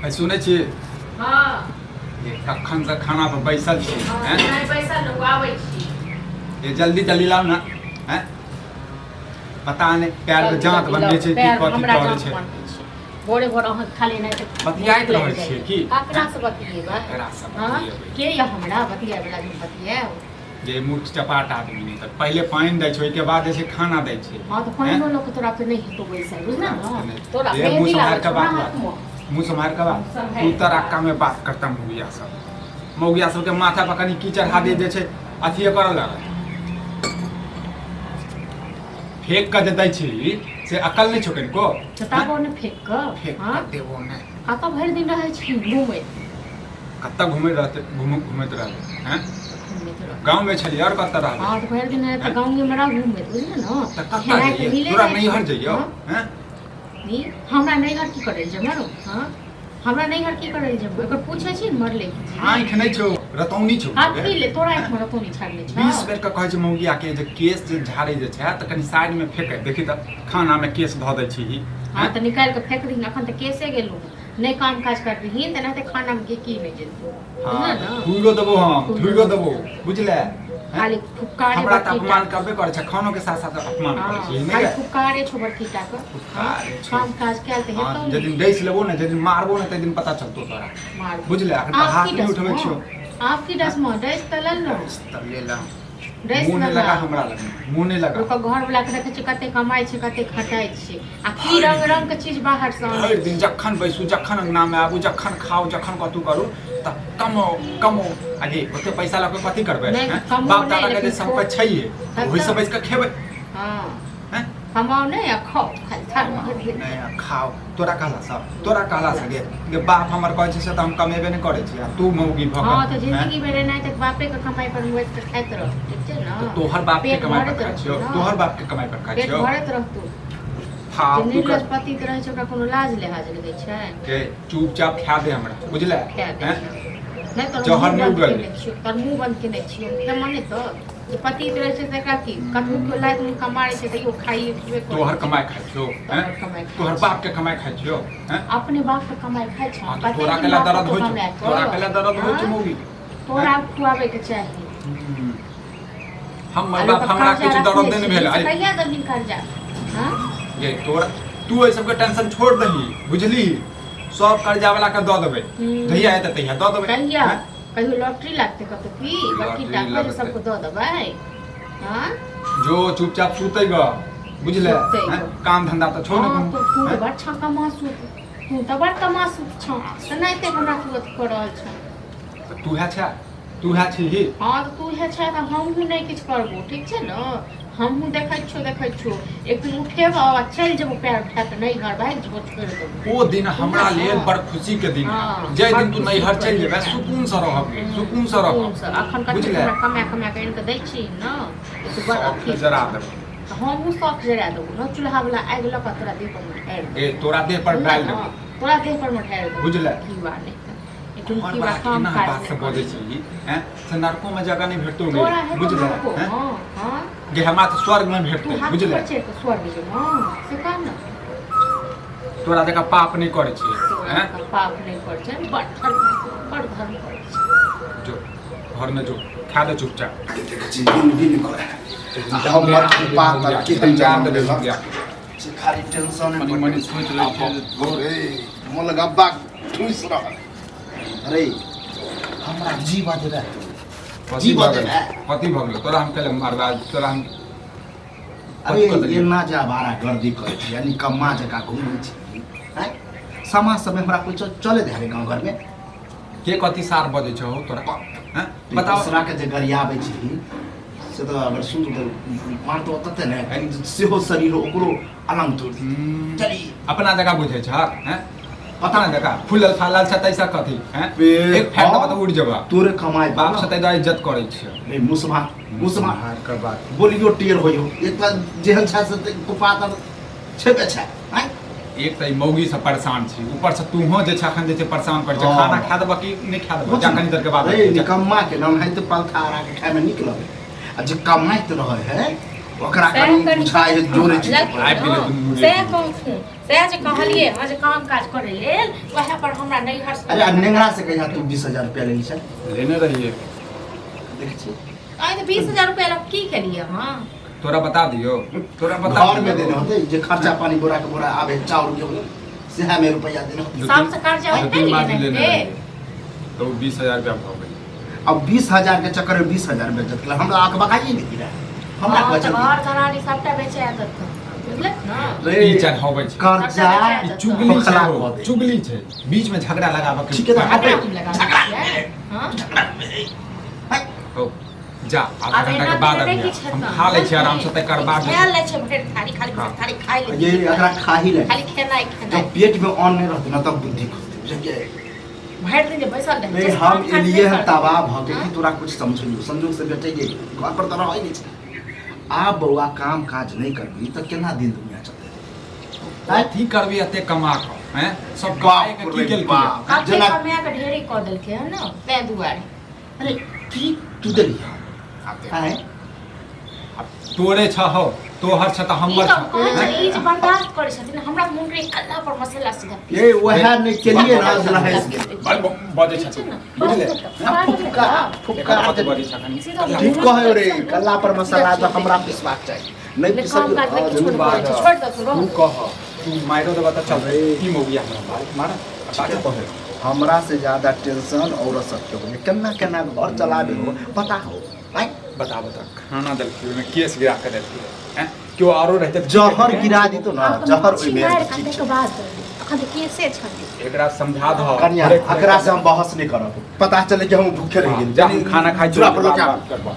सुनै छी हाँ ये कखन से खाना पर बैसल छी हैं नहीं पैसा लोग आवे छी ये जल्दी जल्दी लाओ ना हैं पता नहीं पैर में जांत बनबे छै की कथि करे छै भोरे भोर अहाँ खाली नहीं तो बतियाइत रहै छियै की ककरा से बतियेबा एकरा सब हां बतियेबै के या हमरा बतिया वाला जो बतिया जे मूर्ख चपाट आदमी नहीं त पहले पानी दै छै के बाद जे खाना दै छै हां तो पानी लोग के तोरा के नहीं हेतो वैसा बुझना ना तोरा ये मुंह मेहंदी संभाल के बात लागत मुंह संभाल के बात तू तराक्का में बात करता मौगिया सब के माथा पर कनी की चढ़ा दे छै अथिए करऽ लागल फेंक के जे दै छी से अकल नहीं छोकन को चटाबो ने फेंक हां देबो ने आता भर दिन रहे छी घूमे कत्ता घूमैत रहले हैं गांव में छली और कत्ता रहले हां तो भर दिन रहे त गांव में रह घूमे बुझले ना त कत्ता जइए तोरा नहीं हट जइयो हैं नी हमरा नहीं हट की करे जमरो हां हमरा नहीं हट की करे जब एकर पूछे छी मरले आंख नहीं छौ रतौनी छौ हाथ पी ले तोरा आंख में रतौनी छाड़ले छ 20 बेर का कहै छै मौगिया के जे केस जे झाड़े जे छै त कनी साइड में फेंक देखि त खाना में केस ध दै छी हां त निकाल के फेंक दी अखन त केसे गेलु नहीं काम काज कर रही त ना त खाना में की नहीं जलतो हां धुइरो देबो हम धुइरो देबो बुझले खाली फुकारे हमरा त अपमान करबे करे छै खानो के साथ साथ अपमान करे छै नहीं खाली फुकारे छोबर कीटा के काम काज कैल त हेतौ जदिन डैस लेबो ने जदिन मारबो ने तदिन पता चलतो तोरा बुझले अखन हाथ नहीं उठबै छियो आपकी डस में डैस त लल्लो त ले ला डैस मुंह नहीं लगा हमरा लग मुंह नहीं लगा ओकर घर वाला के देखे छै कते कमाई छै कते खटाई छै आ की रंग रंग के चीज बाहर से आनै हर दिन जखन बैसू जखन अंगना में आबू जखन खाओ जखन कतू करू त कमो कमो अरे ओते पैसा लगे कथि करबै बाप दादा के जे संपत्ति छैहे ओहि से बैस के खेबै हां हैं कमाओ नहीं आ खाओ खाली थार नहीं खाओ तोरा कहला से गे बाप हमर कहै छै से त हम कमेबे नहीं करै छी आ तू मौगी भक हां त जिंदगी भर नहीं त बापे के कमाई पर बैठ के खाइत रह ठीक छै ना तो तोहर बाप के कमाई पर खाइ छियो तोहर बाप के कमाई पर खाइ पेट छियो भरत रह तू हां जिंदगी लजपति त रहै छै ओकरा कोनो लाज लिहाज लगै छै के चुपचाप खा दे हमरा बुझले हैं नहीं तो जहर नहीं उगल तर मुंह बंद के नहीं छियो के माने तो जे पति रहे छै तकरा की कतहु के लायक मुंह कमाई छै तइयो खाइए पीबे कर तोहर कमाई खाइ छियो हैं तोहर बाप के कमाई खाइ छियो हैं अपने बाप के कमाई खाइ छै तोरा केला दर्द होइ छै तोरा केला दर्द होइ छै मौगी तोरा खुआबे के चाही हमर बाप हमरा किछ दर्द नहीं भेल कहिया दनी कर जा हां ये तोरा तू ए सब के टेंशन छोड़ दही बुझली सब कर्जा वाला के द देबै जहिया हेतै तहिया द देबै कहिया कहियो लॉटरी लागते कत की बाकी डॉक्टर सबको द देबै हां जो चुपचाप सुतै ग बुझले काम धंधा त छोड़ न तू बड़ छका मासू तू त बड़ तमासू छ त नहीं ते हमरा की बात कर रहल छ तू है छी हां त तू है छ त हम भी नहीं किछ करबो ठीक छै न हम देखै छो एक दिन उठेबा आ चल जब पैर उठा के नहीं घर भाग जब छोड़ देबो ओ दिन हमरा लेल बड़ खुशी के दिन जे दिन तू नहीं हर चल जेबे सुकून से रहबे सुकून से रह अखन कते कमा के इनके दै छी न तो बड़ अथी जरा देबो हम उ शौक जरा देबो न चूल्हा वाला आगि ल के तोरा देह पर उठार ए तोरा देह पर डाल देबो तोरा देह पर उठार देबो बुझले की बात नहीं तुम की बात से बोले छी हैं से नरकों में जगह नहीं भेटतो गे बुझले हैं हां गे हमरा त स्वर्ग में भेटते बुझले स्वर्ग में हां से का न तोरा जका पाप नहीं करे छी हैं पाप नहीं करे छै बड़ धर्म करे छै जो घर में जो खा दे चुपचाप देख छी दिन करे हम मत पाप कर के हम जान दे से खाली टेंशन मनी मनी सोच ले ओरे मोल गब्बा ठुस रह अरे हमरा जीवा दे रहा पति भगल तोरा हम कल मारबा तोरा हम अरे ये ना जा बारा गर्दी करे छी यानी कम्मा जगह घूमै छी हैं समाज सब में हमरा कुछ चले दे गांव घर में के कथि सार बजे छौ तोरा हैं बताओ दूसरा के जे गरियाबै छी से तो अगर सुन तो मान तो तते ने सेहो शरीर ओकरो अलंग तो चली अपना जगह बुझे छ हैं पता ना जगह फुलल फालल छ तैसा कथि हैं एक फैट दबा तो उड़ जेबा तोरे कमाई बाप से तै इज्जत करे छ रे मुसमा हार कर बात बोलियो टेर होयो एक बार जेहन छ से कुपात छेबे छ हैं एक त मौगी से परेशान छी ऊपर से तू हो जे छ अखन जे छै परेशान कर छ खाना खा देबा कि नहीं खा देबा जा कनी देर के बाद रे निकम्मा के नाम है तो पलथा आरा के खाए में निक लगे आ जे कमाइत रहे है ओकरा कनी बुझाय जोरे छी से कहूं ते जे कहलिए हम जे काम काज करे लेल वह पर हमरा नहीं हर अरे अब नेंगरा से कहिया तू 20,000 रुपया ले छै लेने रहिए देख छी आइ तो 20,000 रुपया ला की करिए हां तोरा बता दियो तोरा बता घर में देने होते जे खर्चा पानी बोरा के बोरा आवे चाउर के सेहा में रुपया देने होते साम से कर्जा होते नहीं तो 20,000 रुपया हो गई अब 20,000 के चक्कर में 20,000 बेचत के हमरा आंख बकाई नहीं गिरा हमरा हमरा बचत घर घरानी सबटा बेचे आदत बुझले ना ई चल होबै छै कर्जा ई चुगली खला छै कऽ दे। चुगली छै बीच में झगड़ा लगाबऽ के ठीक है तो झगड़ा हटे हम लगा हां हो जा आधा घंटा के बाद आबि हम खा लै छी आराम से तकर बाद खा लै छै भेट थारी खाली थारी खाइ ले ये अगर खा ही ले खाली खेनाइ खेनाइ जब पेट में अन्न नहीं रहते ना तब बुद्धि खुलती बुझलिए भरि दिन जे बैसल रहे नहीं हम एलिए हैं तबा भके कि तोरा कुछ समझियो संजोग से बेटे ये घर पर तो रह नहीं छै आ बउआ काम काज नहीं करबी तो केना दिन दुनिया चलते अथी करबी एते कमा कऽ हैं सब बाप कमाए के की रे केल बाप। काटे जेना- कमाया के ढेरी क देलके है ना तै दुआरे अरे की तू देली है तोरे छ हो तोहर छ त ई हमर तो छ कहै छै हैं? ई जे बर्दाश्त करै छथिन हमरा मुंह रे कल्ला पर मसाला सीधा ये वह नहीं के लिए ना रहे बजै छथिन बुझले फुफका फुफका एकर बजै छथिन ठीक कहे रे कल्ला पर मसाला तो हमरा पिसबाक चाहिए नहीं काम पिसल काज लेके जरूर छोड़ बात दे है। छोड़ दे तू कह तू माइरो देबा त चल की मोगिया हमरा मार बात कहे हमरा से ज्यादा टेंशन औरत सबके हो केना केना घर चलाबे हो पता हो भाई बता बता खाना देलखिन में केस गिरा के देलखिन हैं क्यों आरो रहते जहर गिरा दी तो ना जहर ओइ में काटे के बाद अखन केसे छथि एकरा समझा दो कन्या अकरा से हम बहस नहीं करब पता चले कि हम भूखे रह गेल जा हम खाना खाइ छी चूड़ा पर लोग क्या- बात करबा